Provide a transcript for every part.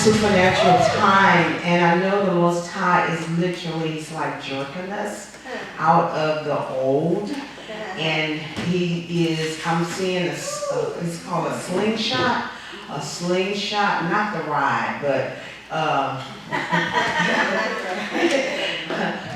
supernatural time, and I know the Most High is literally, he's like jerking us out of the old, and he is, I'm seeing it's called a slingshot, not the ride, but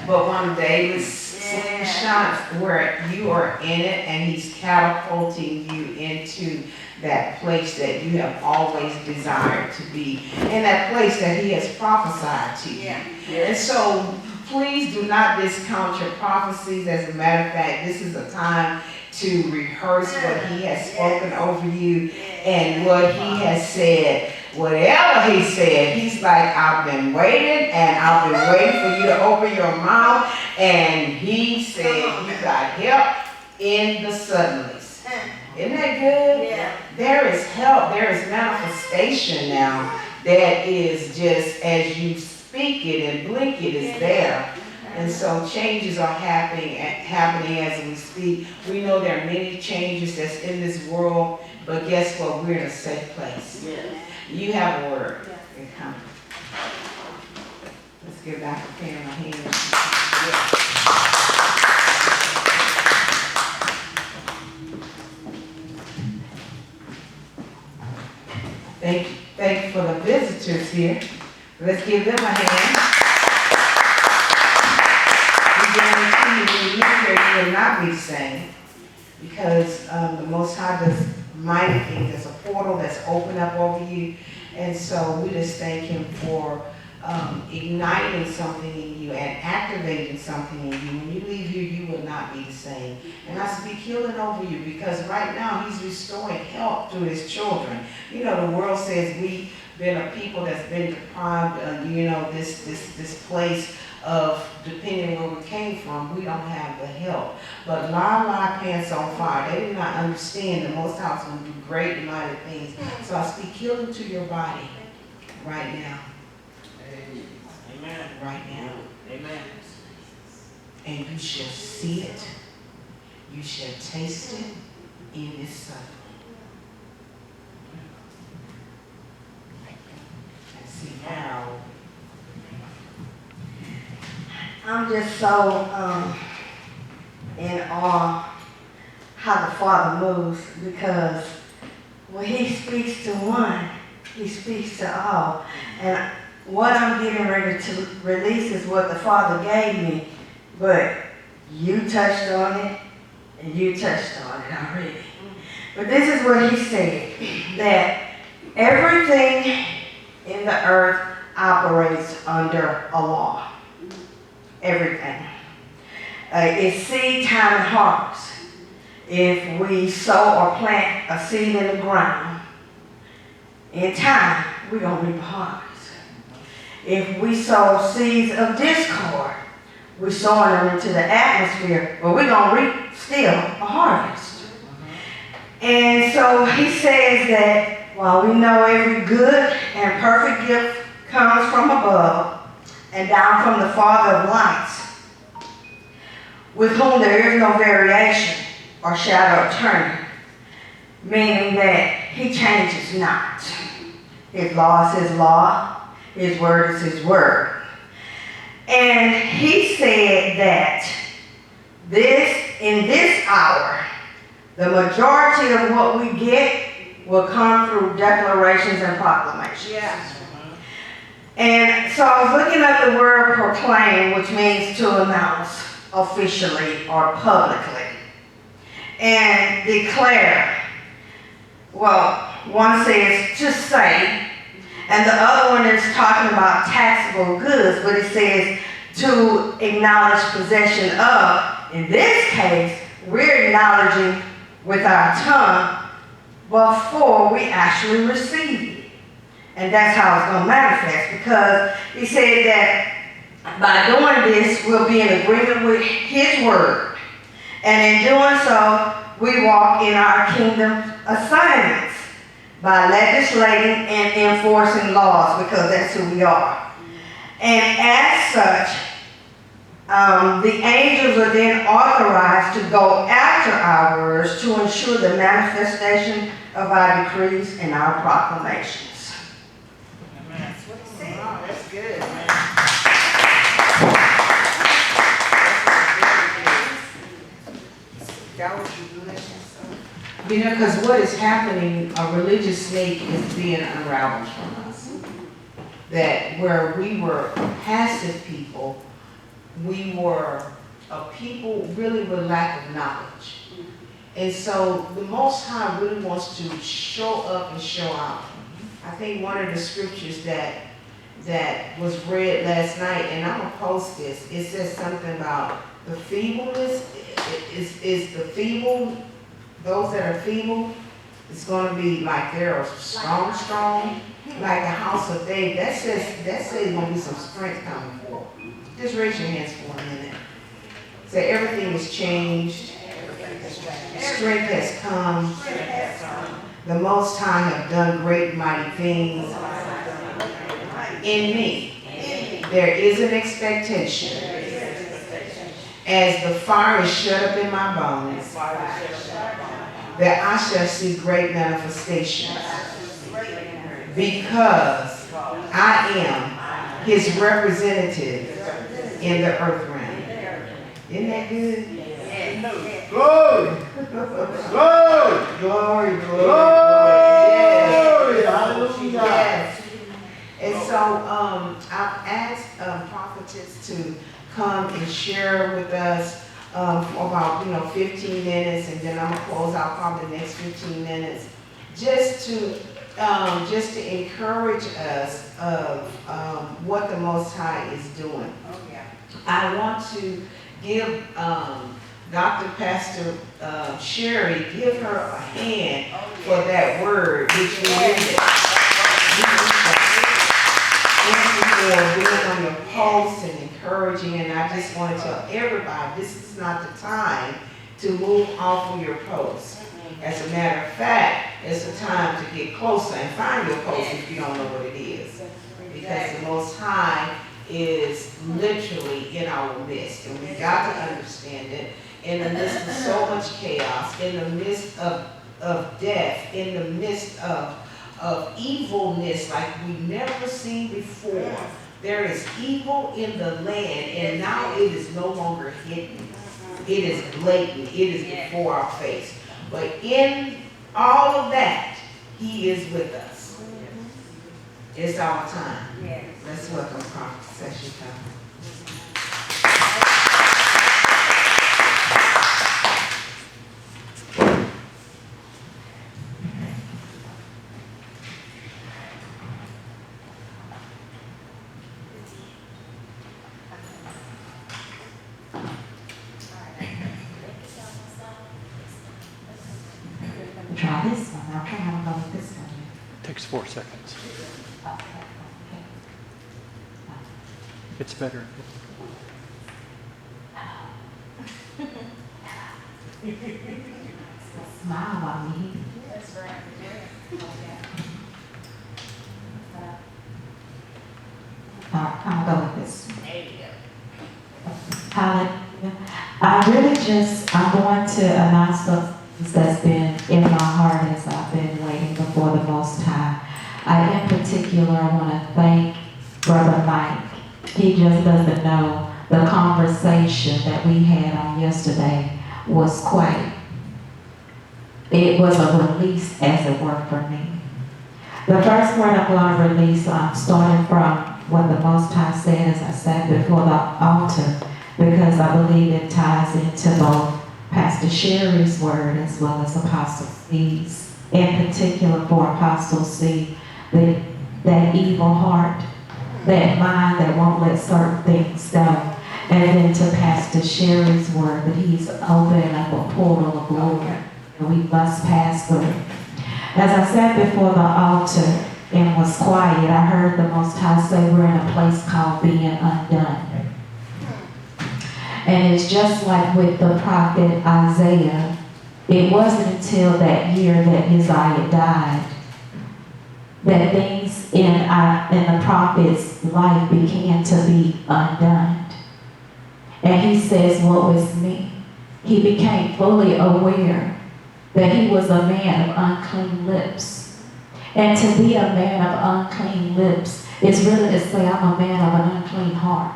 but one of David's slingshots where you are in it and he's catapulting you into that place that you have always desired to be, in that place that he has prophesied to you. And so please do not discount your prophecies. As a matter of fact, this is a time to rehearse what he has spoken over you and what he has said. Whatever he said, he's like, I've been waiting and I've been waiting for you to open your mouth. And he said you got help in the suddenlies. Isn't that good? Yeah. There is help. There is manifestation now that is just as you speak it and blink it is there. And so changes are happening as we speak. We know there are many changes that's in this world, but guess what? We're in a safe place. You have a word. It's coming. Let's give Dr. Pam a hand. Thank you for the visitors here. Let's give them a hand. We guarantee when you leave here, you will not be the same, because the Most High does mighty things. There's a portal that's opened up over you, and so we just thank him for igniting something in you and activating something in you. When you leave here, you will not be the same. And I speak healing over you, because right now he's restoring health to his children. You know, the world says we've been a people that's been deprived of, this place of, depending where we came from, we don't have the help. But pants on fire. They did not understand the Most High was going to do great and mighty things. So I speak healing to your body right now. Amen. Right now. Amen. And you shall see it. You shall taste it in this suddenly. And see how. I'm just so in awe how the Father moves, because when he speaks to one, he speaks to all. And what I'm getting ready to release is what the Father gave me, but you touched on it, and you touched on it already. But this is what he said, that everything in the earth operates under a law. Everything. It's seed time and harvest. If we sow or plant a seed in the ground, in time, we're going to reap a harvest. If we sow seeds of discord, we're sowing them into the atmosphere, but we're going to reap still a harvest. And so he says that while we know every good and perfect gift comes from above and down from the Father of lights, with whom there is no variation or shadow of turning, meaning that he changes not. His law is his law. His word is his word. And he said that in this hour, the majority of what we get will come through declarations and proclamations. Yeah. And so I was looking up the word proclaim, which means to announce officially or publicly. And declare. Well, one says to say, and the other one is talking about taxable goods, but it says to acknowledge possession of. In this case, we're acknowledging with our tongue before we actually receive it. And that's how it's going to manifest, because he said that by doing this, we'll be in agreement with his word. And in doing so, we walk in our kingdom assignments by legislating and enforcing laws, because that's who we are. And as such, the angels are then authorized to go after our words to ensure the manifestation of our decrees and our proclamations. Amen. You know, because what is happening, a religious snake is being unraveled from us. That where we were passive people, we were a people really with lack of knowledge. And so the Most High really wants to show up and show out. I think one of the scriptures that was read last night, and I'm going to post this, it says something about the feebleness, is the feeble, those that are feeble, it's going to be like they're strong, like a house of David. That says there's going to be some strength coming forth. Just raise your hands for a minute. Say everything has changed. Strength has come. The Most High have done great mighty things in me. There is an expectation. As the fire is shut up in my bones, that I shall see great manifestations, because I am His representative in the earth realm. Isn't that good? Glory! Glory! Glory! Hallelujah! Yes. And so I've asked Prophetess to come and share with us for about 15 minutes, and then I'm gonna close out probably the next 15 minutes, just to encourage us of what the Most High is doing. Oh, yeah. I want to give Dr. Pastor Sherri, give her a hand for that word, which we needed. Thank you for being on your post and encouraging, and I just want to tell everybody, this is not the time to move off of your post. As a matter of fact, it's a time to get closer and find your post if you don't know what it is. Because the Most High is literally in our midst, and we got to understand it. In the midst of so much chaos, in the midst of death, in the midst of evilness like we've never seen before. There is evil in the land, and now it is no longer hidden. It is blatant. It is before our face. But in all of that, He is with us. It's our time. Let's welcome Prophetess as she comes. Try this one. I'll try how to go with this one. Takes 4 seconds. It's better. Smile while we eat. That's right. I'll go with this one. There you go. Hallelujah. I'm going to announce the things that's been in my heart as I've been waiting before the Most High. I, in particular, want to thank Brother Mike. He just doesn't know the conversation that we had on yesterday was it was a release as it were for me. The first word I'm going to release, starting from what the Most High said as I sat before the altar, because I believe it ties into both Pastor Sherri's word as well as Apostle C's. In particular for Apostle C, that evil heart, that mind that won't let certain things go. And then to Pastor Sherri's word that He's opening up a portal of glory that we must pass through. As I sat before the altar and was quiet, I heard the Most High say we're in a place called being undone. And it's just like with the prophet Isaiah. It wasn't until that year that Isaiah died that things in the prophet's life began to be undone. And he says, what was me? He became fully aware that he was a man of unclean lips. And to be a man of unclean lips is really to say, I'm a man of an unclean heart.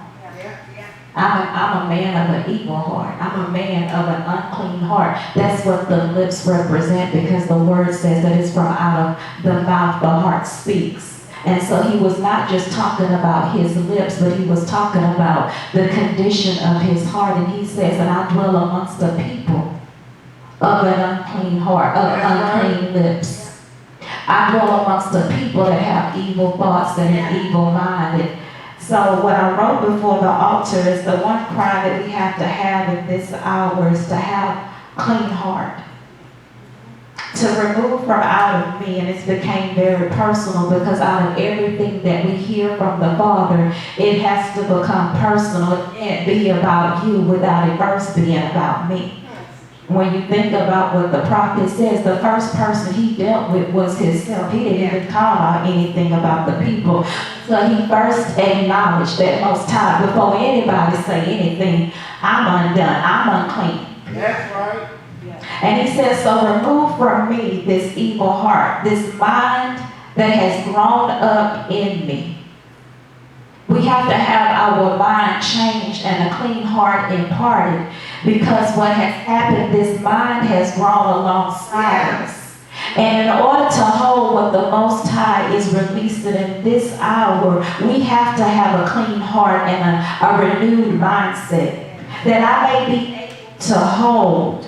I'm a man of an evil heart. I'm a man of an unclean heart. That's what the lips represent, because the word says that it's from out of the mouth the heart speaks. And so he was not just talking about his lips, but he was talking about the condition of his heart. And he says, and I dwell amongst the people of an unclean heart, of unclean lips. I dwell amongst the people that have evil thoughts and an evil mind. And so what I wrote before the altar is the one cry that we have to have in this hour is to have clean heart. To remove from out of me, and it became very personal, because out of everything that we hear from the Father, it has to become personal. It can't be about you without it first being about me. When you think about what the prophet says, the first person he dealt with was himself. He didn't even call out anything about the people. So he first acknowledged that Most High before anybody say anything. I'm undone. I'm unclean. That's right. And he says, so remove from me this evil heart, this mind that has grown up in me. We have to have our mind changed and a clean heart imparted, because what has happened, this mind has grown alongside us. And in order to hold what the Most High is releasing in this hour, we have to have a clean heart and a renewed mindset, that I may be able to hold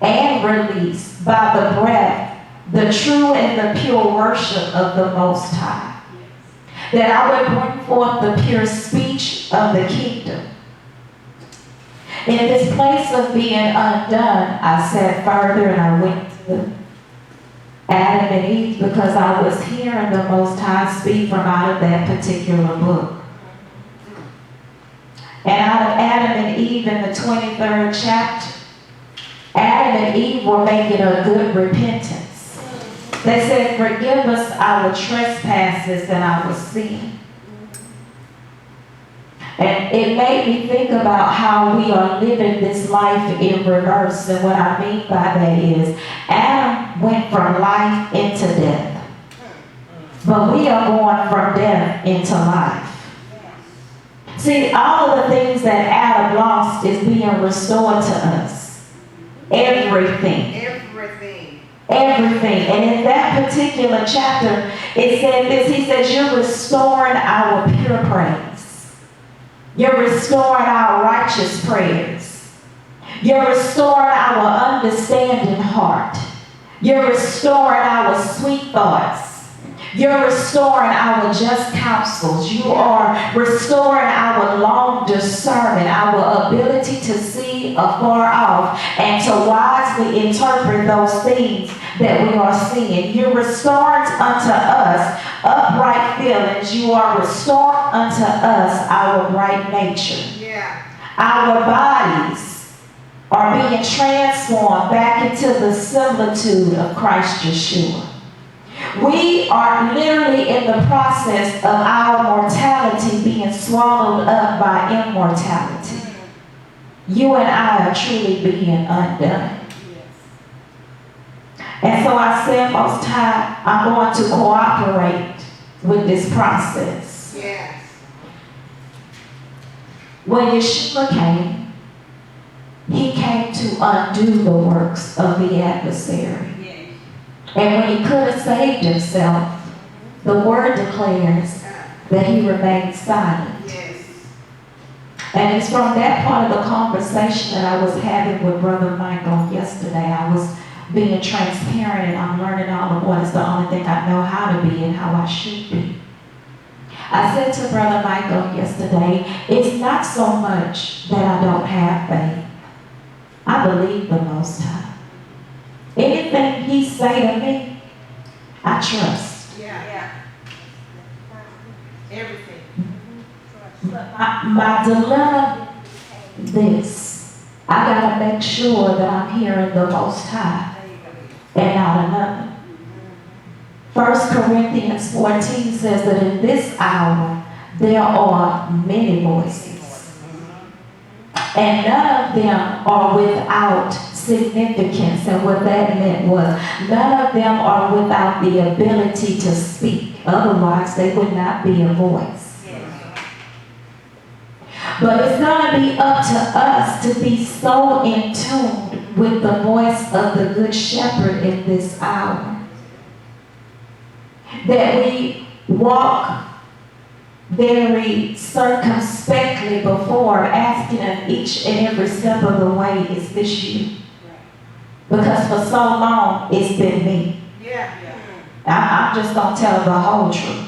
and release by the breath the true and the pure worship of the Most High. That I would bring forth the pure speech of the kingdom. In this place of being undone, I sat further and I went to Adam and Eve, because I was hearing the Most High speak from out of that particular book. And out of Adam and Eve in the 23rd chapter, Adam and Eve were making a good repentance. They said, forgive us our trespasses and our sin. And it made me think about how we are living this life in reverse. And what I mean by that is, Adam went from life into death. But we are going from death into life. See, all of the things that Adam lost is being restored to us. Everything. Everything. And in that particular chapter, it said this. He says, you're restoring our pure praise. You're restoring our righteous prayers. You're restoring our understanding heart. You're restoring our sweet thoughts. You're restoring our just counsels. You are restoring our long discernment, our ability to see afar off and to wisely interpret those things that we are seeing. You're restoring unto us upright feelings. You are restoring unto us our right nature. Our bodies are being transformed back into the similitude of Christ Yeshua. We are literally in the process of our mortality being swallowed up by immortality. You and I are truly being undone. And so I said, Most High, I'm going to cooperate with this process. Yes. When Yeshua came, he came to undo the works of the adversary. And when he could have saved himself, the word declares that he remained silent. And it's from that part of the conversation that I was having with Brother Michael yesterday. I was being transparent, and I'm learning all of what is the only thing I know how to be and how I should be. I said to Brother Michael yesterday, it's not so much that I don't have faith. I believe the Most High. Anything he say to me, I trust. Everything. My dilemma is this. I got to make sure that I'm hearing the Most High and not another. 1 Corinthians 14 says that in this hour there are many voices. And none of them are without significance. And what that meant was none of them are without the ability to speak. Otherwise, they would not be a voice. But it's going to be up to us to be so in tune with the voice of the Good Shepherd in this hour that we walk very circumspectly before asking him each and every step of the way, is this you? Because for so long, it's been me. I'm just going to tell the whole truth.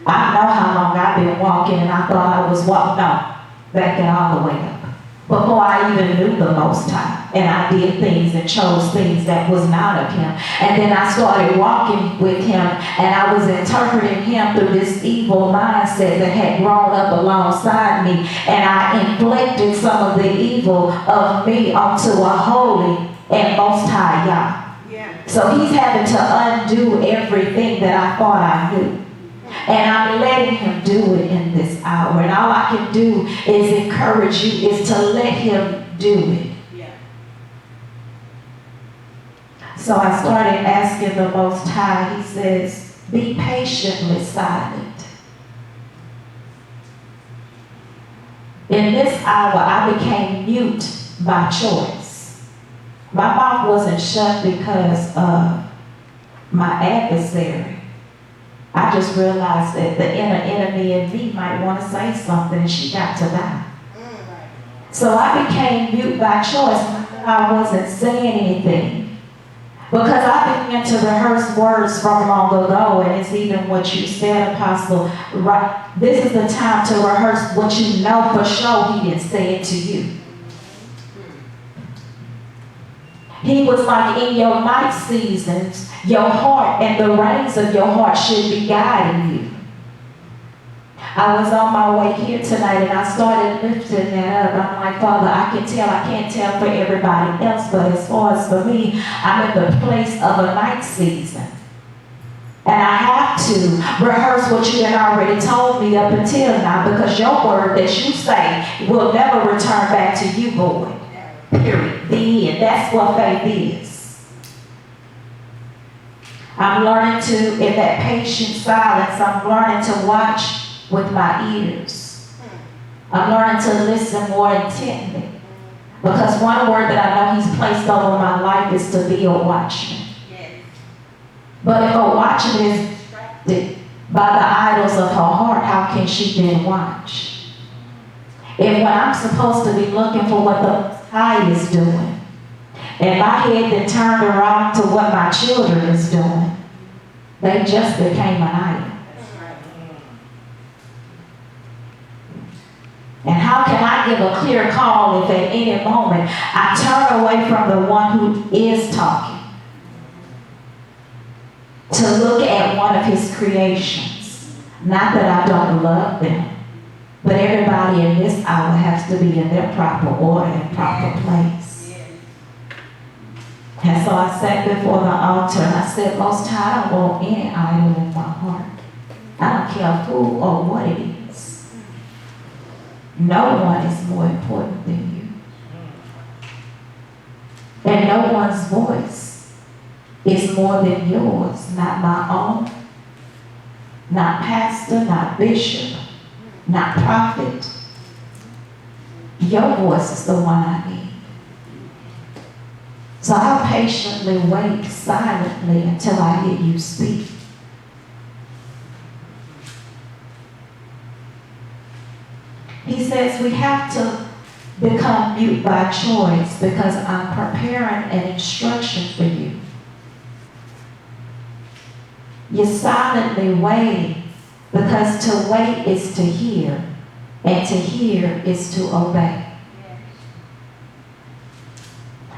I know how long I've been walking, and I thought I was walking, no, backing all the way up. Before I even knew the Most High, and I did things and chose things that was not of him. And then I started walking with him, and I was interpreting him through this evil mindset that had grown up alongside me, and I inflicted some of the evil of me onto a holy and Most High Yah. So he's having to undo everything that I thought I knew. And I'm letting him do it in this hour. And all I can do is encourage you, is to let him do it. So I started asking the Most High. He says, be patiently silent. In this hour, I became mute by choice. My mouth wasn't shut because of my adversary. I just realized that the inner enemy in me might want to say something, and she got to die. So I became mute by choice. I wasn't saying anything because I began to rehearse words from long ago, and it's even what you said, Apostle. Right? This is the time to rehearse what you know for sure he didn't say it to you. He was like, in your night seasons, your heart and the reins of your heart should be guiding you. I was on my way here tonight, and I started lifting that up. I'm like, Father, I can't tell for everybody else, but as far as for me, I'm in the place of a night season. And I have to rehearse what you had already told me up until now, because your word that you say will never return back to you, void. Period. The end. That's what faith is. I'm learning to, in that patient silence, I'm learning to watch with my ears. I'm learning to listen more intently. Because one word that I know he's placed over my life is to be a watchman. But if a watchman is distracted by the idols of her heart, how can she then watch? If when I'm supposed to be looking for what the High is doing, and my head then turned around to what my children is doing, they just became an idol. And how can I give a clear call if at any moment I turn away from the one who is talking to look at one of his creations? Not that I don't love them, but everybody in this hour has to be in their proper order and proper place. And so I sat before the altar and I said, Most High, I don't want any idol in my heart. I don't care who or what it is. No one is more important than you. And no one's voice is more than yours, not my own, not pastor, not bishop, not prophet. Your voice is the one I need. So I'll patiently wait silently until I hear you speak. He says we have to become mute by choice because I'm preparing an instruction for you. You're silently waiting because to wait is to hear, and to hear is to obey.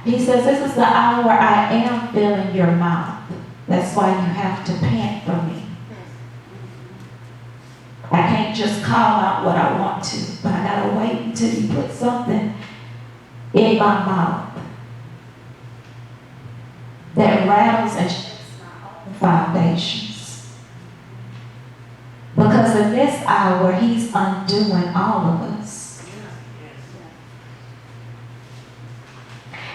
He says, this is the hour I am filling your mouth. That's why you have to pant for me. I can't just call out what I want to, but I gotta wait until you put something in my mouth that rattles and shakes my own foundations. Because in this hour, he's undoing all of us.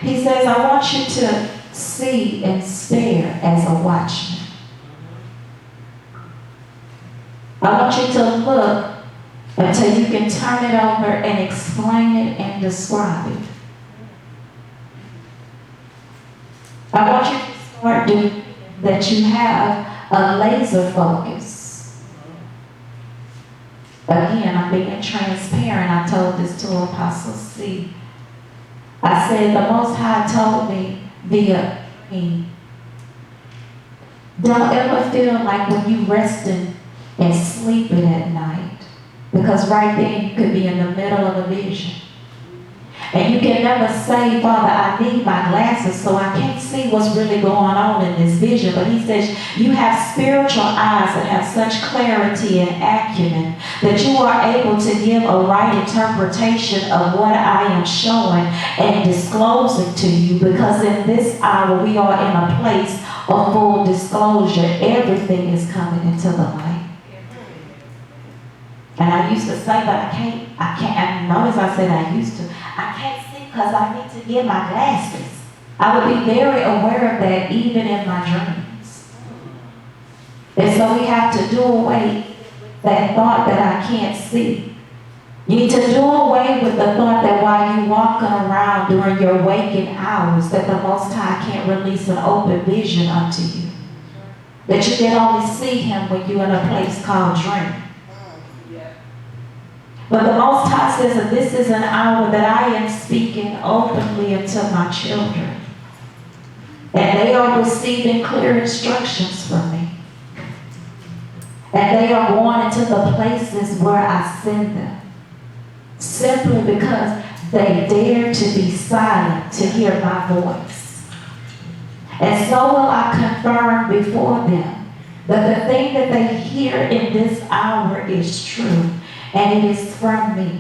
He says, I want you to see and stare as a watchman. I want you to look until you can turn it over and explain it and describe it. I want you to start doing that you have a laser focus. Again, I'm being transparent. I told this to Apostle C. I said the Most High told me via me, don't ever feel like when you resting and sleeping at night, because right then you could be in the middle of a vision. And you can never say, Father, I need my glasses so I can't see what's really going on in this vision. But he says, you have spiritual eyes that have such clarity and acumen that you are able to give a right interpretation of what I am showing and disclosing to you. Because in this hour, we are in a place of full disclosure. Everything is coming into the light. And I used to say, but I can't, and notice I said I used to, I can't see because I need to get my glasses. I would be very aware of that even in my dreams. And so we have to do away with that thought that I can't see. You need to do away with the thought that while you're walking around during your waking hours, that the Most High can't release an open vision unto you. That you can only see him when you're in a place called dream. But the Most High says that this is an hour that I am speaking openly unto my children. And they are receiving clear instructions from me. And they are going into the places where I send them. Simply because they dare to be silent to hear my voice. And so will I confirm before them that the thing that they hear in this hour is true. And it is from me.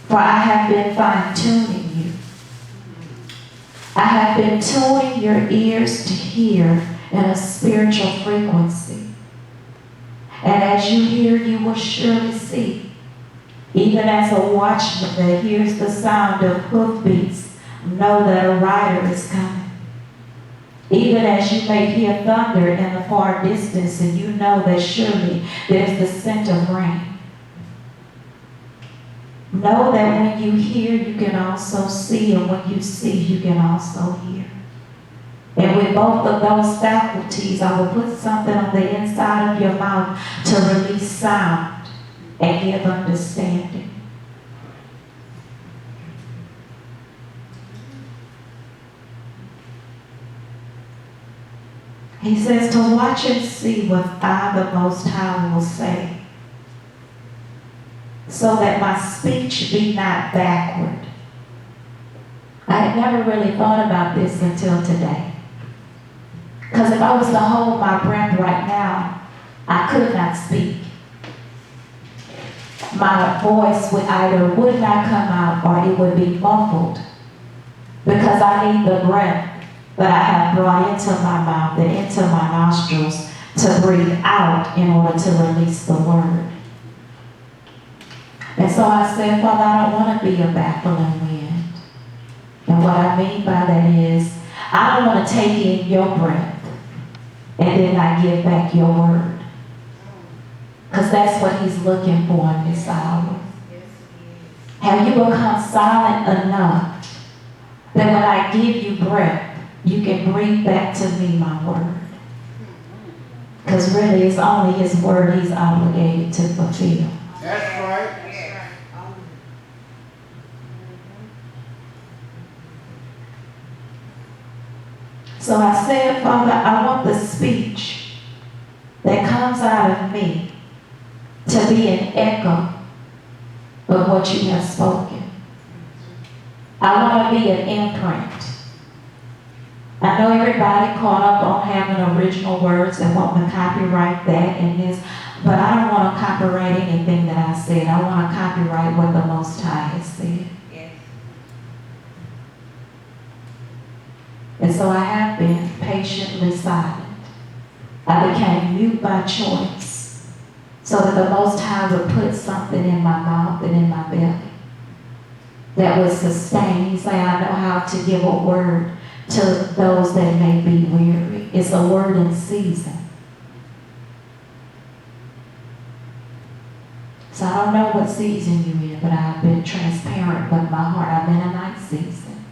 For I have been fine-tuning you. I have been tuning your ears to hear in a spiritual frequency. And as you hear, you will surely see. Even as a watchman that hears the sound of hoofbeats, know that a rider is coming. Even as you may hear thunder in the far distance, and you know that surely there's the scent of rain. Know that when you hear, you can also see, and when you see, you can also hear. And with both of those faculties, I will put something on the inside of your mouth to release sound and give understanding. He says to watch and see what I, the Most High, will say, so that my speech be not backward. I had never really thought about this until today. Because if I was to hold my breath right now, I could not speak. My voice would not come out or it would be muffled. Because I need the breath that I have brought into my mouth and into my nostrils to breathe out in order to release the word. And so I said, Father, I don't want to be a baffling wind. And what I mean by that is, I don't want to take in your breath and then I give back your word. Because that's what he's looking for in this hour. Have you become silent enough that when I give you breath, you can bring back to me my word? Because really it's only his word he's obligated to fulfill. That's right. So I said, Father, I want the speech that comes out of me to be an echo of what you have spoken. I want to be an imprint. I know everybody caught up on having original words and wanting to copyright that and this, but I don't want to copyright anything that I said. I want to copyright what the Most High has said. And so I have been patiently silent. I became mute by choice so that the Most High would put something in my mouth and in my belly that would sustain. He said, I know how to give a word to those that may be weary. It's a word in season. So I don't know what season you're in, but I've been transparent with my heart. I'm in a night season.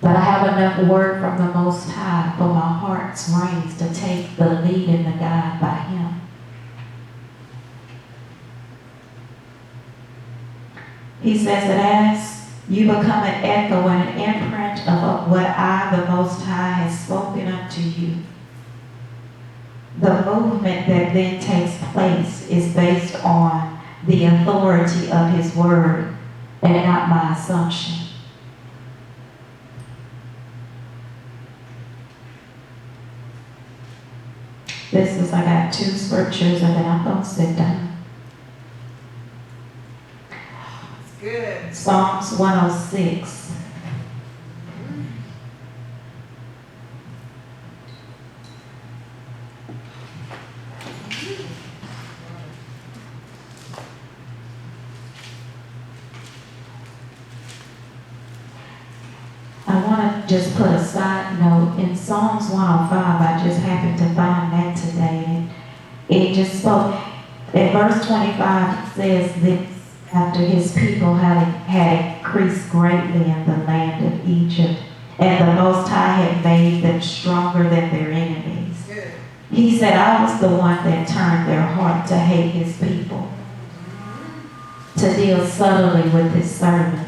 But I have enough word from the Most High for my heart's reins to take the lead and the guide by Him. He says that as you become an echo and an imprint of what I, the Most High, has spoken unto you, the movement that then takes place is based on the authority of His word and not my assumption. I got 2 scriptures and then I'm going to sit down. It's good. Psalms 106. I want to just put a side note. In Psalms 105, I just happened to find that today. And it just spoke. In verse 25, it says this: after his people had increased greatly in the land of Egypt, and the Most High had made them stronger than their enemies. Good. He said, I was the one that turned their heart to hate his people, to deal subtly with his servants.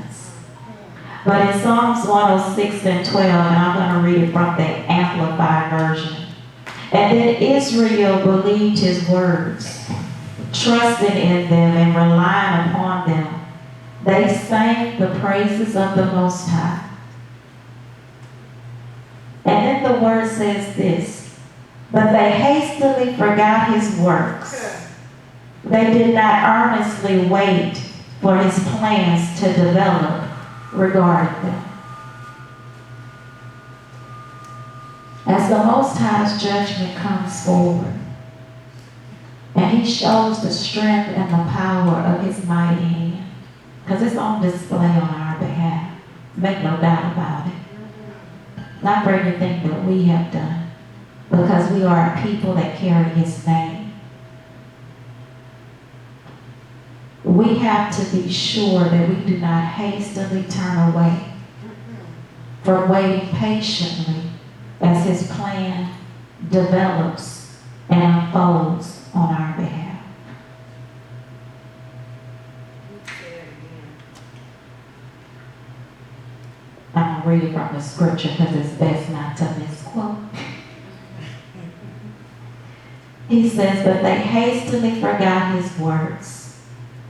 But in Psalms 106 and 12, and I'm going to read it from the Amplified Version. And then Israel believed his words, trusting in them and relying upon them. They sang the praises of the Most High. And then the word says this: but they hastily forgot his works. They did not earnestly wait for his plans to develop regarding them. As the Most High's judgment comes forward, and he shows the strength and the power of his mighty hand, because it's on display on our behalf. Make no doubt about it. Not for anything that we have done, because we are a people that carry his name. We have to be sure that we do not hastily turn away from waiting patiently as his plan develops and unfolds on our behalf. I'm going to read it from the scripture because it's best not to misquote. He says, but they hastily forgot his words.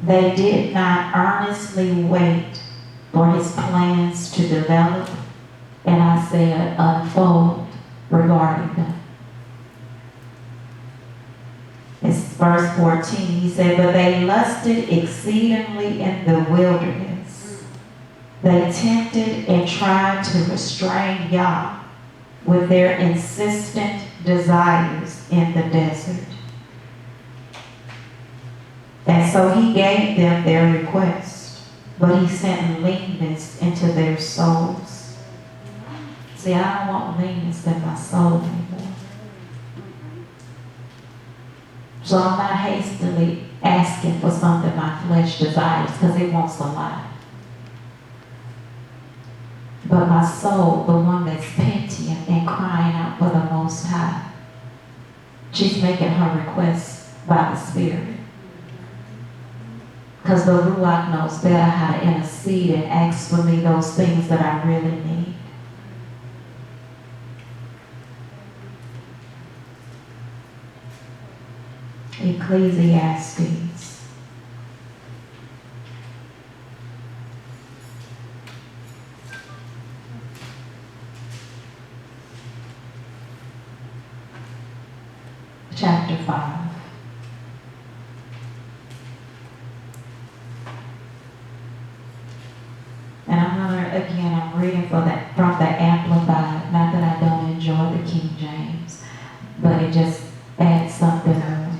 They did not earnestly wait for his plans to develop, and I said unfold regarding them. It's verse 14. He said, but they lusted exceedingly in the wilderness. They tempted and tried to restrain Yah with their insistent desires in the desert. And so he gave them their request, but he sent leanness into their souls. See, I don't want leanness in my soul anymore. So I'm not hastily asking for something my flesh desires, because it wants a lot. But my soul, the one that's panting and crying out for the Most High, she's making her request by the Spirit. Because the Ruach knows better how to intercede and ask for me those things that I really need. Ecclesiastes. Chapter 5. And I'm reading from the Amplified. Not that I don't enjoy the King James, but it just adds something more.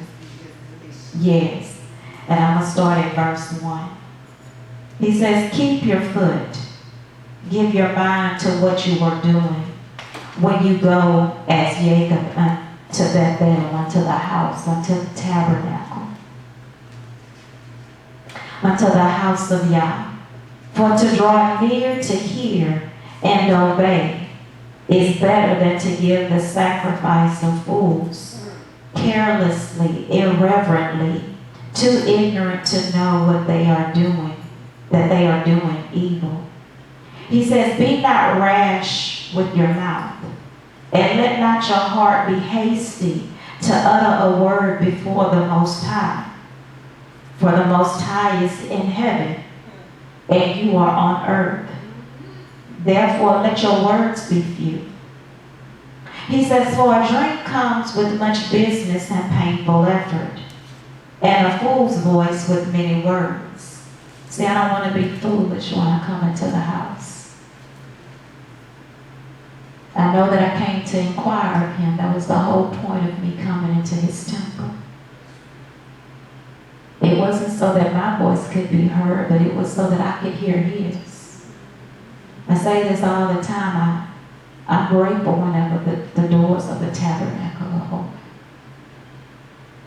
Yes. And I'm going to start at verse 1. He says, keep your foot. Give your mind to what you are doing when you go as Jacob unto Bethel, unto the house, unto the tabernacle. unto the house of Yah. For to draw near to hear and obey is better than to give the sacrifice of fools, carelessly, irreverently, too ignorant to know what they are doing, that they are doing evil. He says, be not rash with your mouth, and let not your heart be hasty to utter a word before the Most High. For the Most High is in heaven, and you are on earth. Therefore, let your words be few. He says, for a drink comes with much business and painful effort, and a fool's voice with many words. See, I don't want to be foolish when I come into the house. I know that I came to inquire of him. That was the whole point of me coming into his temple. It wasn't so that my voice could be heard, but it was so that I could hear his. I say this all the time. I'm grateful whenever the doors of the tabernacle are open.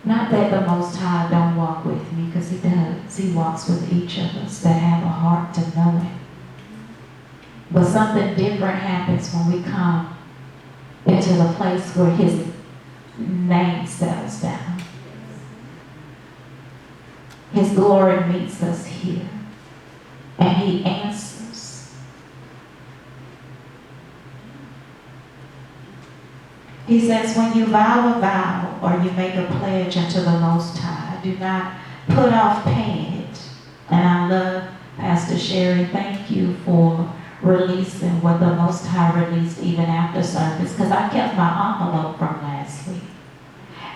Not that the Most High don't walk with me, because he does. He walks with each of us that have a heart to know him. But something different happens when we come into the place where his name settles down. His glory meets us here, and he answers. He says, when you vow a vow or you make a pledge unto the Most High, do not put off paying it. And I love Pastor Sherri. Thank you for releasing what the Most High released even after service, because I kept my envelope from last week.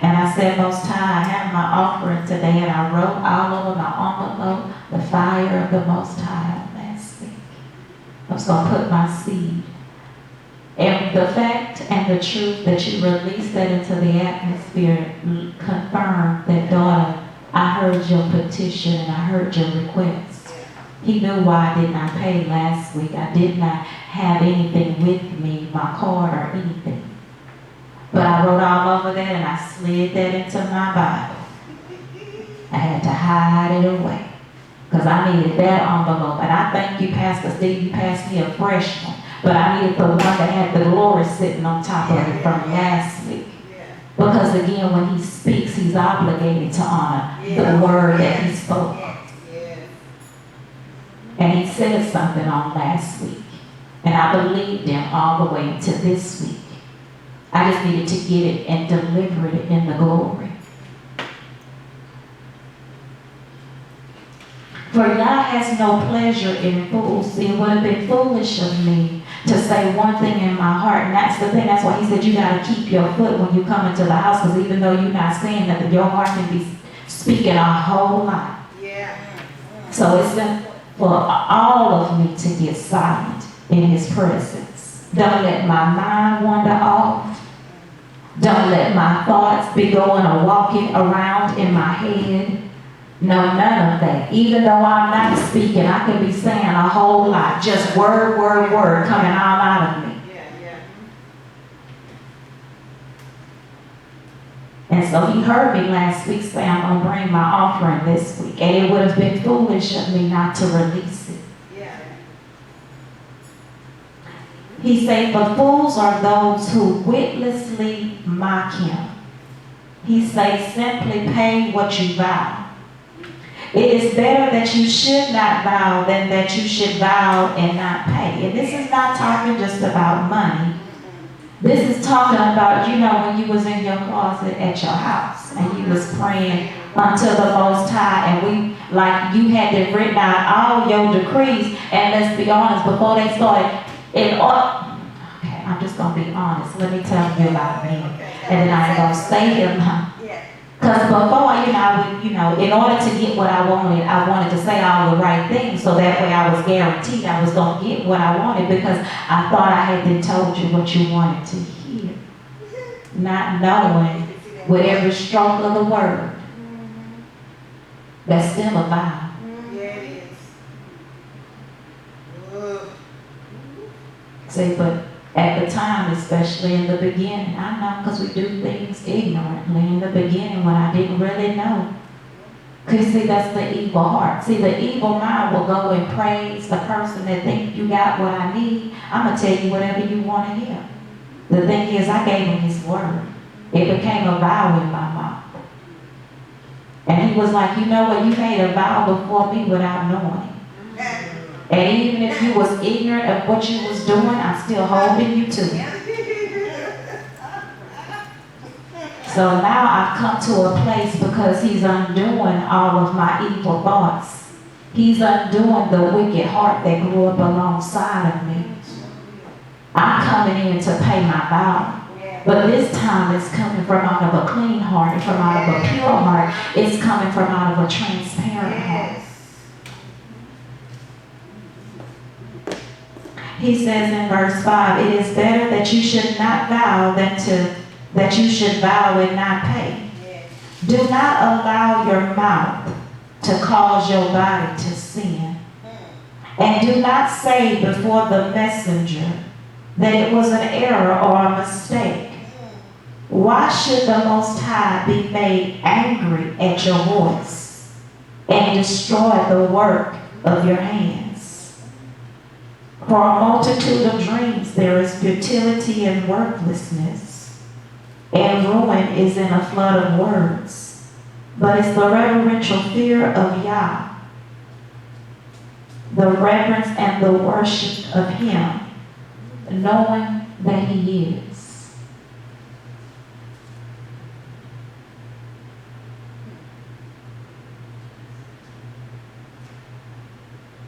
And I said, Most High, I have my offering today, and I wrote all over my envelope the fire of the Most High on last week. I was going to put my seed. And the fact and the truth that you released that into the atmosphere confirmed that, daughter, I heard your petition and I heard your request. He knew why I did not pay last week. I did not have anything with me, my card or anything. But I wrote all over that and I slid that into my Bible. I had to hide it away because I needed that envelope. And I thank you, Pastor Steve, you passed me a fresh one. But I needed the one that had the glory sitting on top of it from last week. Because again, when he speaks, he's obligated to honor the word that he spoke. And he said something on last week. And I believed him all the way to this week. I just needed to get it and deliver it in the glory. For Yah has no pleasure in fools. It would have been foolish of me to say one thing in my heart. And that's the thing. That's why he said you got to keep your foot when you come into the house. Because even though you're not saying nothing, your heart can be speaking a whole lot. So it's for all of me to get silent in his presence. Don't let my mind wander off. Don't let my thoughts be going or walking around in my head. No, none of that. Even though I'm not speaking, I can be saying a whole lot. Just word, word, word coming all out of me. And so he heard me last week say, I'm going to bring my offering this week. And it would have been foolish of me not to release it. He said, for fools are those who witlessly mock him. He says, simply pay what you vow. It is better that you should not vow than that you should vow and not pay. And this is not talking just about money. This is talking about, when you was in your closet at your house and you was praying unto the Most High, and you had to written out all your decrees. And let's be honest, before they started, okay, I'm just going to be honest. Let me tell you about me. And then I ain't going to stay here now. Because before, in order to get what I wanted to say all the right things, so that way I was guaranteed I was going to get what I wanted, because I thought I had been told you what you wanted to hear. Not knowing with every stroke of the word, that's still a vow. See, but at the time, especially in the beginning, I know because we do things ignorantly. In the beginning, when I didn't really know, Because see, that's the evil heart. See, the evil mind will go and praise the person that think you got what I need. I'm going to tell you whatever you want to hear. The thing is, I gave him his word. It became a vow in my mouth. And he was like, you know what, you made a vow before me without knowing. And even if you was ignorant of what you was doing, I'm still holding you to it. So now I've come to a place because he's undoing all of my evil thoughts. He's undoing the wicked heart that grew up alongside of me. I'm coming in to pay my vow. But this time it's coming from out of a clean heart and from out of a pure heart. It's coming from out of a transparent heart. He says in verse 5, it is better that you should not vow than that you should vow and not pay. Do not allow your mouth to cause your body to sin. And do not say before the messenger that it was an error or a mistake. Why should the Most High be made angry at your voice and destroy the work of your hands? For a multitude of dreams there is futility and worthlessness, and ruin is in a flood of words. But it's the reverential fear of Yah, the reverence and the worship of Him, knowing that He is.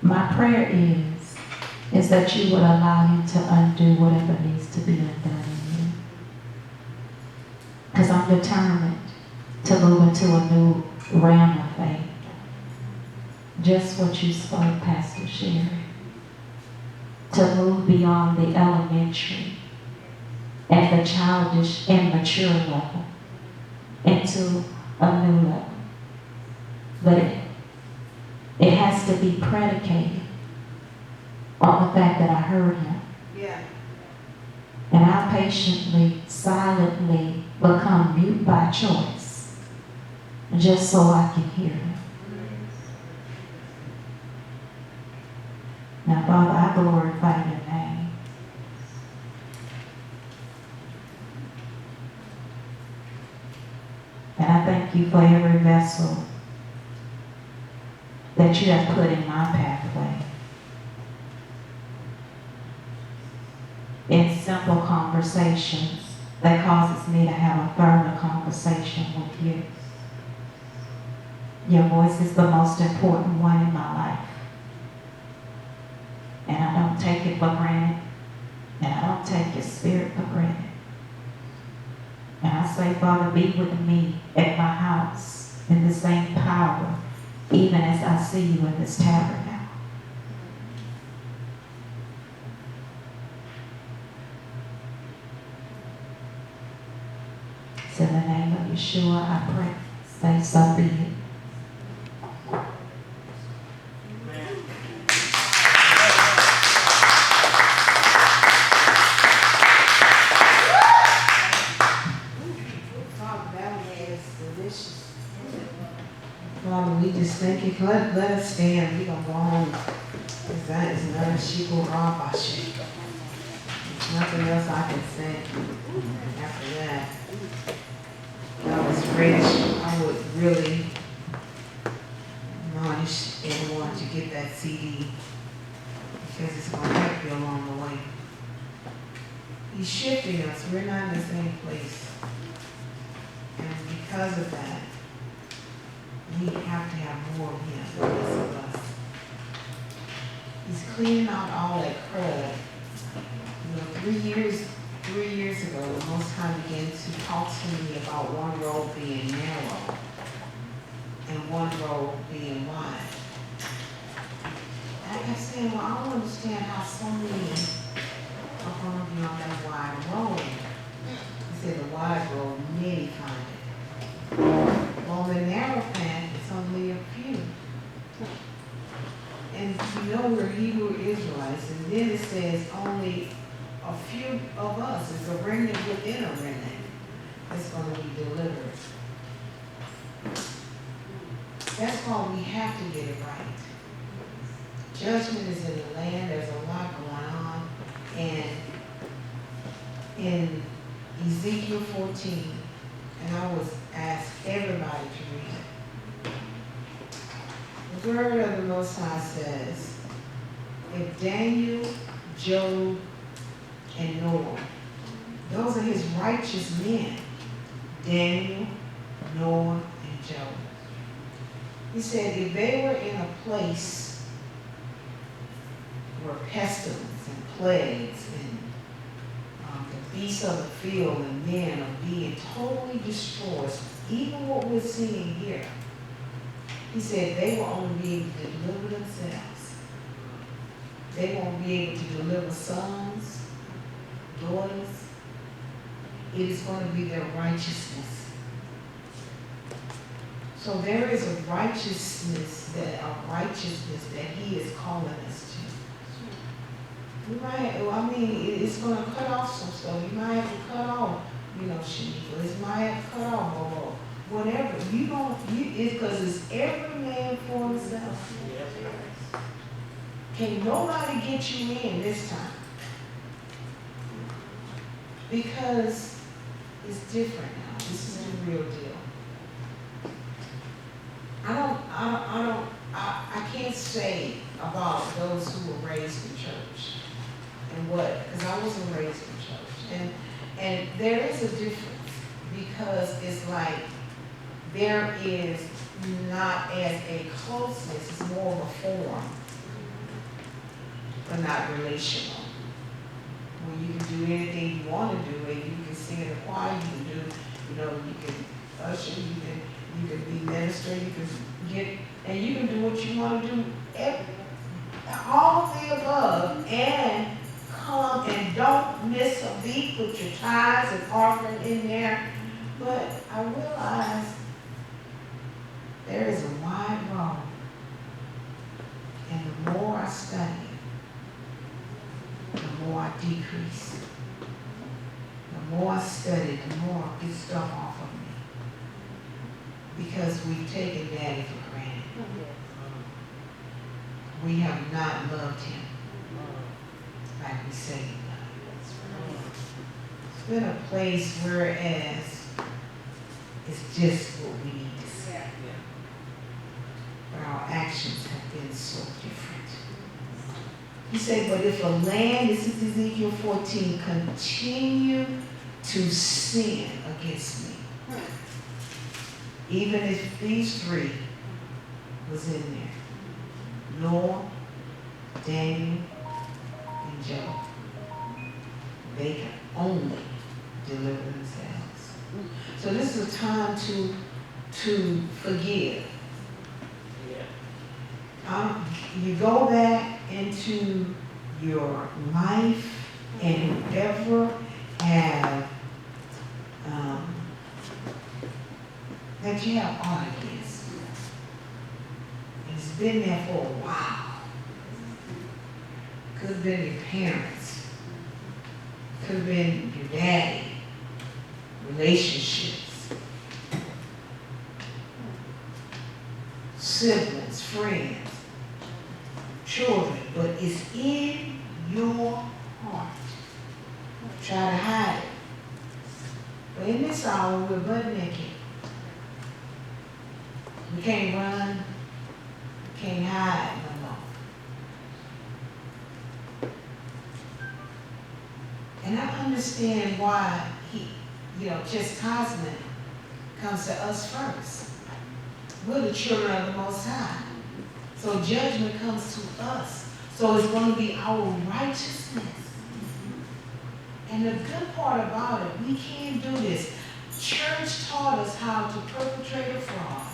My prayer is that you would allow Him to undo whatever needs to be undone in you. Because I'm determined to move into a new realm of faith. Just what you spoke, Pastor Sherri. To move beyond the elementary and the childish and mature level into a new level. But it has to be predicated on the fact that I heard Him. Yeah. And I patiently, silently become mute by choice, just so I can hear Him. Now, Father, I glorify Your name. And I thank You for every vessel that You have put in my pathway. In simple conversations that causes me to have a further conversation with You. Your voice is the most important one in my life. And I don't take it for granted. And I don't take Your Spirit for granted. And I say, Father, be with me at my house in the same power, even as I see You in this tabernacle. So in the name of Yeshua, I pray, say so be it. Father, we just thank You. Let us stand. We're going to go home. Because that is none shiko rabashi. There's nothing else I can say after that. That was rich. I would really admonish everyone to get that CD because it's going to help you along the way. He's shifting us. We're not in the same place. And because of that, we have to have more of Him, less of us. He's cleaning out all that crud. You know, 3 years ago, the Most High began to talk to me about one road being narrow and one road being wide. And I kept saying, well, I don't understand how so many are going to be on that wide road. He said, the wide road, many find it. On the narrow path, it's only a few. And you know we're Hebrew Israelites, and then it says only a few of us. It's a remnant within a remnant that's going to be delivered. That's why we have to get it right. Judgment is in the land. There's a lot going on. And in Ezekiel 14, and I was asked everybody to read it. The word of the Most High says, if Daniel, Job, and Noah, those are his righteous men, Daniel, Noah, and Job. He said if they were in a place where pestilence and plagues and the beasts of the field and men are being totally destroyed, even what we're seeing here, he said they will only be able to deliver themselves. They won't be able to deliver sons, daughters. It is going to be their righteousness. So there is a righteousness that he is calling us to. You might, it's going to cut off some stuff. You might have to cut off, Shaniqua. It might have to cut off Bobo. Whatever. Because it's every man for himself. Can't nobody get you in this time. Because it's different now. This is the real deal. I can't say about those who were raised in church and because I wasn't raised in church. And there is a difference because it's like there is not as a closeness, it's more of a form, but not relational. Where you can do anything you want to do, and you can sing in the choir, you can do, you can usher, you can be minister, you can do what you want to do, all of the above, and come and don't miss a beat, put your tithes and offering in there. But I realize there is a wide road, and the more I study, the more I decrease. The more I study, the more I get stuff off of me. Because we've taken Daddy for granted. We have not loved him like we say we love him. It's been a place whereas it's just what we need to say. But our actions have been so different. He said, but if a land, this is Ezekiel 14, continue to sin against me, even if these three was in there, Noah, Daniel, and Job, they can only deliver themselves. So this is a time to forgive. You go back into your life and whoever have that you have ought against. It's been there for a while. Could have been your parents. Could have been your daddy. Relationships. Siblings, friends, children, but it's in your heart. Try to hide it. But in this hour, we're butt naked. We can't run, we can't hide no more. And I understand why chastisement comes to us first. We're the children of the Most High. So judgment comes to us. So it's going to be our righteousness. And the good part about it, we can't do this. Church taught us how to perpetrate a fraud.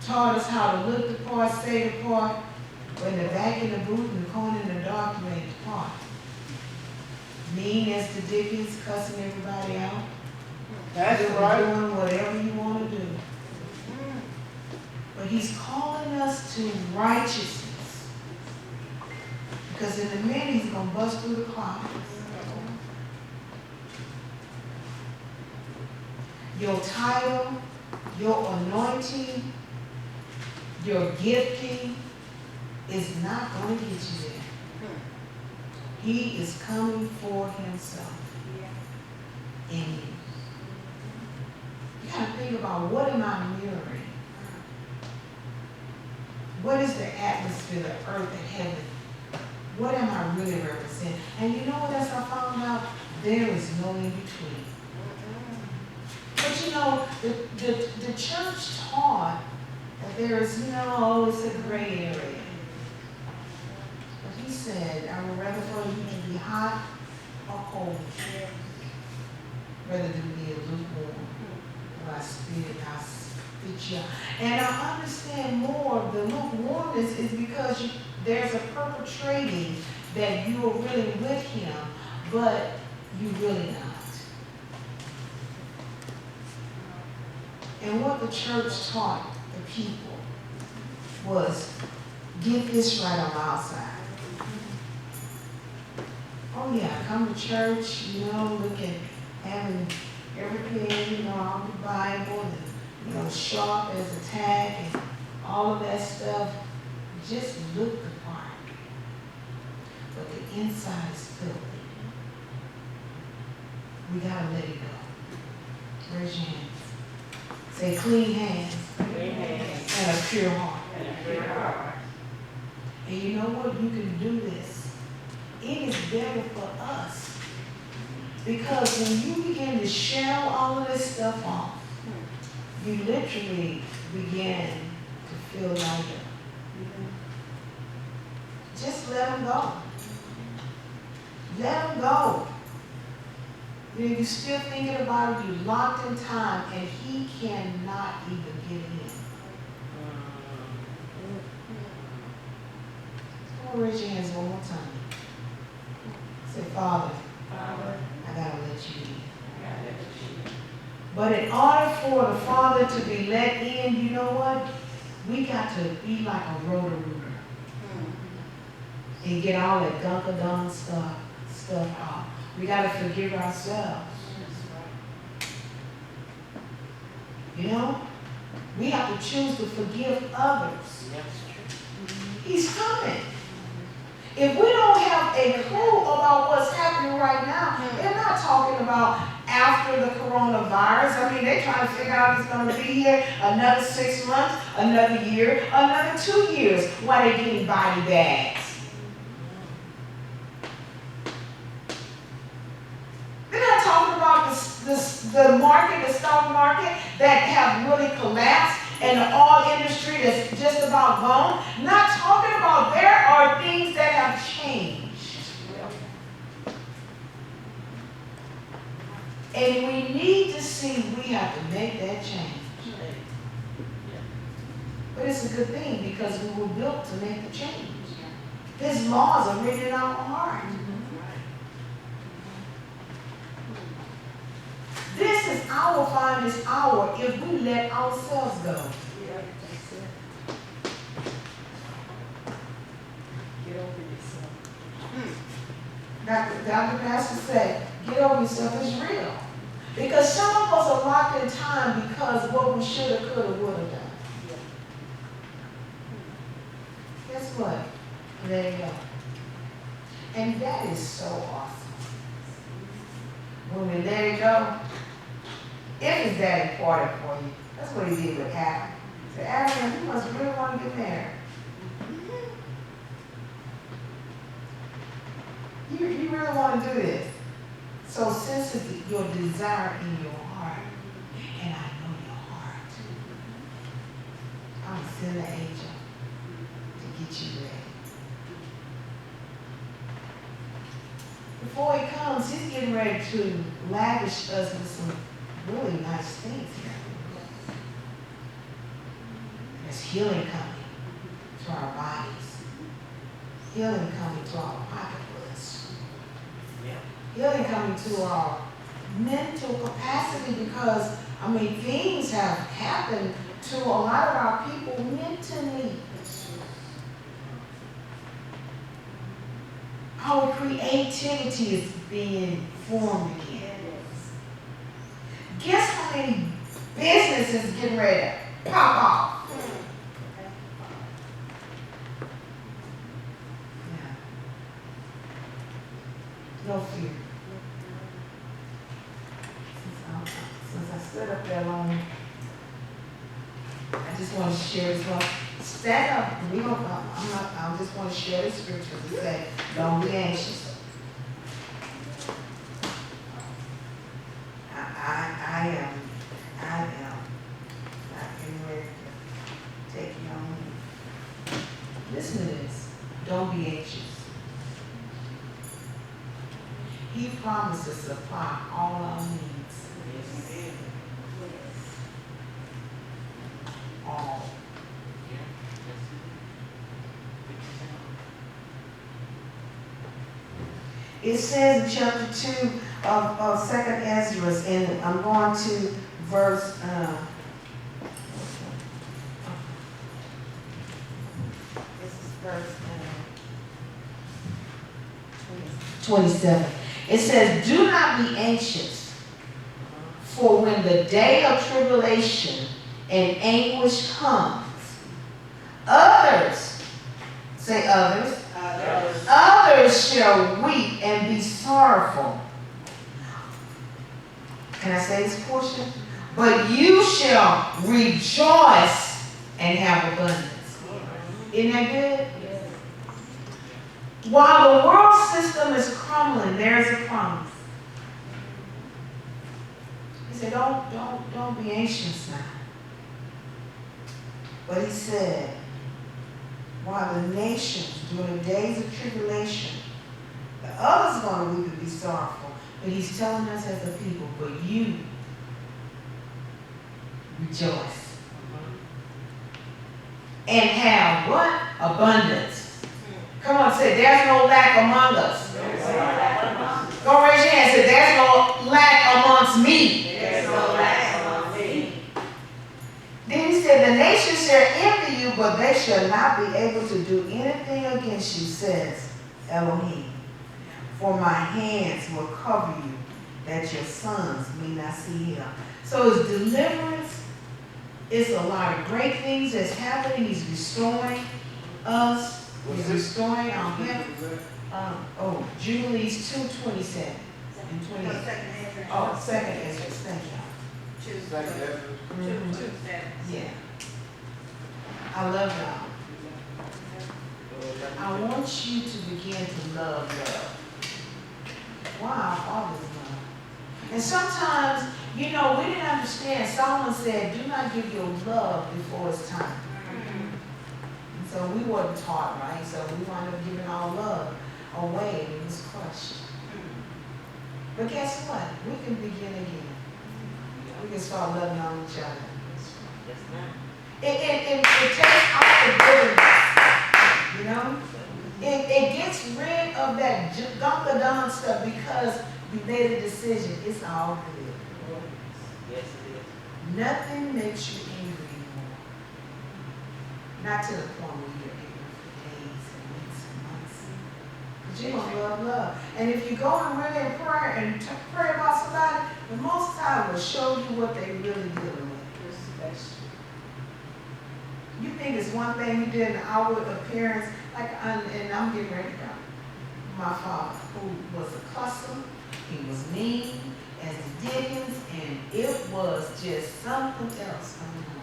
Taught us how to look the part, say the part, when the back in the booth and the corner in the dark, you ain't the part. Mean as the Dickens, cussing everybody out. That's right. Doing whatever you want to do. But he's calling us to righteousness. Because in a minute, he's going to bust through the clouds. Your title, Your anointing, your gifting is not going to get you there. He is coming for himself in you. You got to think about, what am I mirroring? What is the atmosphere, the earth, and heaven? What am I really representing? And you know what else I found out? There is no in between. But you know, the church taught that there is it's a gray area. But he said, I would rather for you to be hot or cold, rather than be a lukewarm. Or I spit you out. And I understand more, the lukewarmness is because there's a perpetrating that you are really with him, but you really not. And what the church taught the people was, get this right on the outside. Oh yeah, come to church, looking, having everything, all the Bible, and sharp as a tack, and all of that stuff. Just look the part. But the inside is filthy. We gotta let it go. Raise your hands. Say, clean hands. Clean hands. And a pure heart. And a pure heart. And you know what? You can do this. It is better for us. Because when you begin to shell all of this stuff off, you literally begin to feel lighter. Just let them go. Let them go. You're still thinking about it, you're locked in time, and he cannot even get in. So raise your hands one more time. Say, Father, I gotta let you in. But in order for the Father to be let in, you know what? We got to be like a roto-rooter and get all that gunk-a-dunk stuff out. We got to forgive ourselves. We have to choose to forgive others. He's coming. If we don't have a clue about what's happening right now, they're not talking about after the coronavirus. I mean, they're trying to figure out if it's going to be here another 6 months, another year, another 2 years, while they're getting body bags. They're not talking about the market, the stock market that have really collapsed, and the oil industry that's just about gone. Not talking about, there are things that have changed. And we need to see we have to make that change. But it's a good thing because we were built to make the change. His laws are written in our heart. This is our finest hour if we let ourselves go. Get over yourself. Dr. Pastor said, get over yourself, it's real. Because some of us are locked in time because what we should have, could have, would have done. Guess what? There you go. And that is so awesome. When we let it go, if it's that important for you, that's what he did with Adam. He said, Adam, you must really want to get married. You really want to do this. So since it's your desire in your heart, and I know your heart, I'm going to send an angel to get you ready. Before he comes, he's getting ready to lavish us with some really nice things here. There's healing coming to our bodies. Healing coming to our pocketbooks. Healing coming to our mental capacity because, things have happened to a lot of our people mentally. Our creativity is being formed again. Guess how many Business is getting ready to pop off. Yeah. No fear. Since I stood up there long, I just want to share this one. Stand up. We don't. I just want to share the scripture to say, don't be anxious. I am not getting ready to take you on. Listen to this. Don't be anxious. He promised to supply all our needs. All. It says in chapter 2 of 2nd Ezra, and I'm going to verse, this is verse 27. It says, do not be anxious, for when the day of tribulation and anguish comes, others, say others, others shall weep and be sorrowful. Can I say this portion? But you shall rejoice and have abundance. Isn't that good? While the world system is crumbling, there's a promise. He said, don't be anxious now. But he said, while the nations during the days of tribulation, the others going to weep and be sorrowful. But he's telling us as a people, but you rejoice. And have what? Abundance. Come on, say, there's no lack among us. Go raise your hand and say, there's no lack amongst me. There's no lack among me. Then he said, the nations shall envy you, but they shall not be able to do anything against you, says Elohim. For my hands will cover you, that your sons may not see him. So his deliverance is a lot of great things that's happening. He's restoring us. He's restoring our health. Jubilees 2:27 and 28. Oh, 2nd Ezra. Thank you. Yeah. I love y'all. I want you to begin to love. Wow, Father's love. And sometimes, we didn't understand. Solomon said, do not give your love before it's time. And so we weren't taught, right? So we wound up giving our love away and it was crushed. But guess what? We can begin again. We can start loving on each other. It takes out the bitterness, It gets rid of that Dunkin' stuff because we made a decision. It's all good. Yes, it is. Nothing makes you angry anymore. Not to the point where you're angry for days and weeks and months. But you're going to love. And if you go and really in prayer and pray about somebody, the Most High will show you what they really dealing with. You think it's one thing you did in the outward appearance, and I'm getting ready to go. My father, who was a cusser, he was mean as the Dickens, and it was just something else coming on.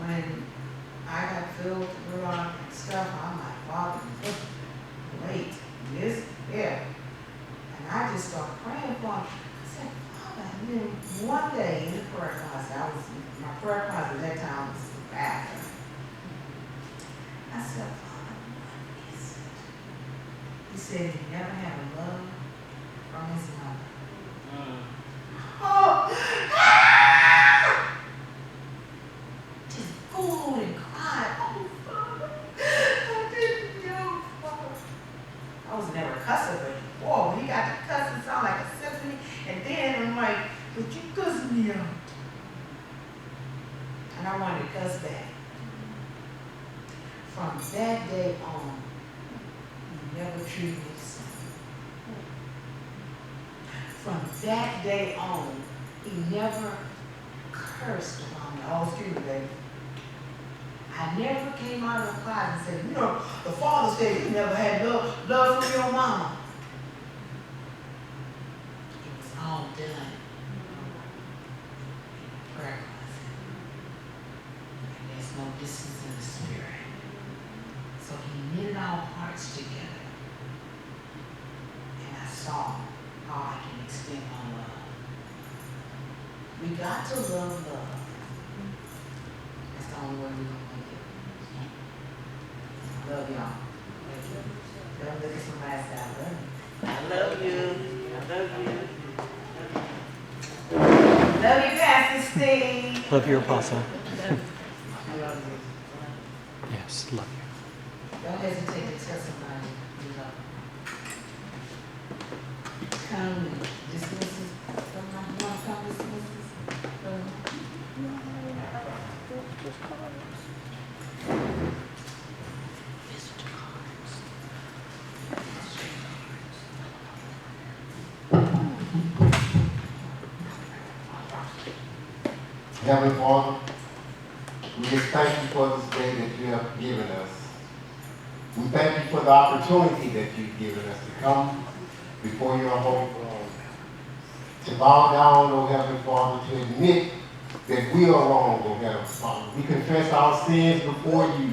When I got filled with the Ruach and stuff, I'm like, Father, wait, this, there. And I just started praying for him. I said, Father, and then one day in the prayer closet, my prayer closet at that time was the bathroom. I said, Father, what is it? He said he never had a love from his mother. Oh, just booed and cried. Oh, Father, I didn't know, Father. I was never cussing, but whoa, when he got to cussing, sound like a symphony. And then I'm like, but you cussing me out. And I wanted to cuss back. From that day on, he never treated me the same. From that day on, he never cursed on me. Oh, excuse me, baby. I never came out of the closet and said, you know, the father said you never had love from your mama. It was all done in the prayer closet. And there's no distance in the spirit. So he knitted our hearts together. And I saw how I can extend my love. We got to love love. That's the only way we're going to make it. Love y'all. Don't look at somebody and say, I love you. I love you. I love you. Love you, Pastor Steve. Love your apostle. I love you. Yes, love you. Don't hesitate to tell somebody you love them. Come dismiss us. Somebody want to come dismiss us? Heavenly Father, we just thank you for this day that you have given us. We thank you for the opportunity that you've given us to come before your holy throne, to bow down, O Heavenly Father, to admit that we are wrong, O Heavenly Father. We confess our sins before you.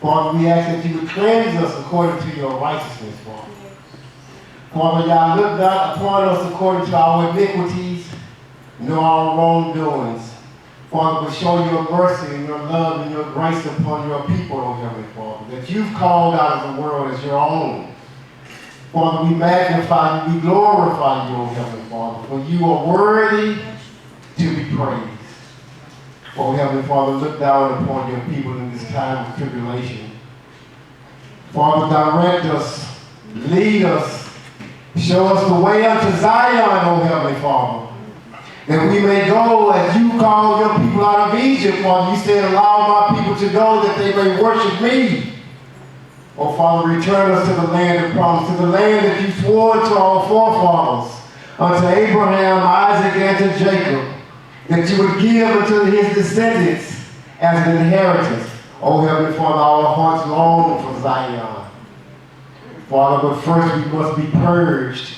Father, we ask that you would cleanse us according to your righteousness, Father. Father, y'all look not upon us according to our iniquities, nor our wrongdoings. Father, but show your mercy and your love and your grace upon your people, O Heavenly Father, that you've called out of the world as your own. Father, we magnify you, we glorify you, O Heavenly Father, for you are worthy to be praised. O Heavenly Father, look down upon your people in this time of tribulation. Father, direct us, lead us, show us the way unto Zion, O Heavenly Father, that we may go as you called your people out of Egypt, Father. You said, allow my people to go that they may worship me. Oh, Father, return us to the land of promise, to the land that you swore to our forefathers, unto Abraham, Isaac, and to Jacob, that you would give unto his descendants as an inheritance. Oh, Heavenly Father, our hearts long for Zion. Father, but first we must be purged.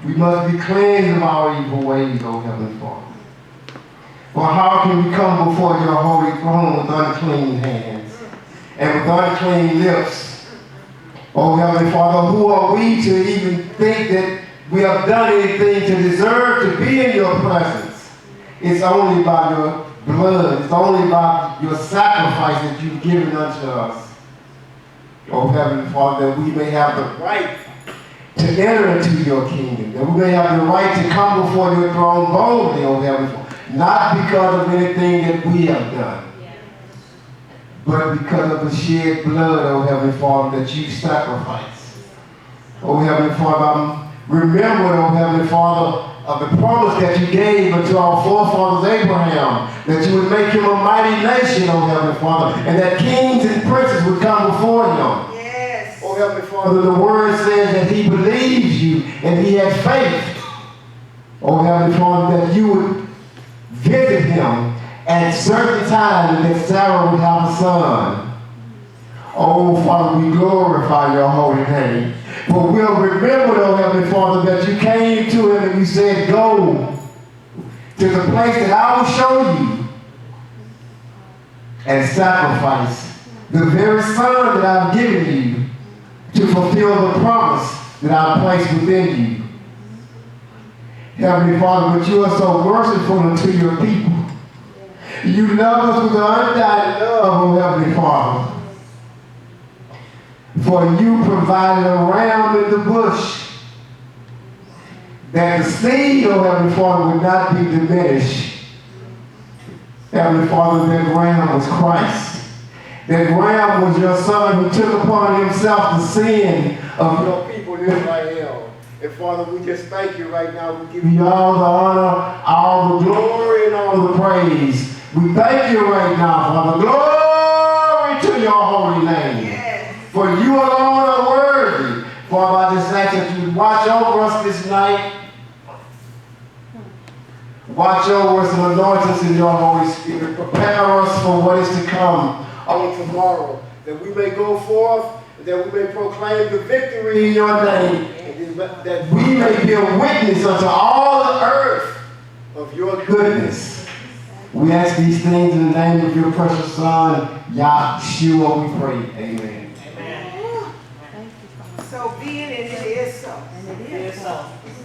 We must be cleansed of our evil ways, O Heavenly Father. For how can we come before your holy throne with unclean hands and with unclean lips? O Heavenly Father, who are we to even think that we have done anything to deserve to be in your presence? It's only by your blood. It's only by your sacrifice that you've given unto us. O Heavenly Father, that we may have the right to enter into your kingdom, that we may have the right to come before your throne boldly, O Heavenly Father, not because of anything that we have done, but because of the shed blood, O Heavenly Father, that you sacrificed. O Heavenly Father, remember, O Heavenly Father, of the promise that you gave unto our forefathers Abraham, that you would make him a mighty nation, O Heavenly Father, and that kings and princes would come before him. Oh, Heavenly Father, the word says that he believes you and he had faith. Oh, Heavenly Father, that you would visit him at certain time and that Sarah would have a son. Oh, Father, we glorify your holy name. For we'll remember, oh, Heavenly Father, that you came to him and you said, go to the place that I will show you and sacrifice the very son that I've given you, to fulfill the promise that I've placed within you. Heavenly Father, but you are so merciful unto your people. You love us with an undying love, oh Heavenly Father. For you provided a ram in the bush, that the seed, oh Heavenly Father, would not be diminished. Heavenly Father, that ram was Christ. That ram was your son who took upon himself the sin of your people Israel. And Father, we just thank you right now. We give you all the honor, all the glory, and all the praise. We thank you right now, Father. Glory to your holy name. Yes. For you alone are worthy. Father, I just ask that you watch over us this night. Watch over us and anoint us in your Holy Spirit. Prepare us for what is to come on tomorrow, that we may go forth, that we may proclaim the victory in your name, and that we may be a witness unto all the earth of your goodness. We ask these things in the name of your precious Son, Yahshua, we pray. Amen. So be it, and it is so. And it is Yes, so. sir.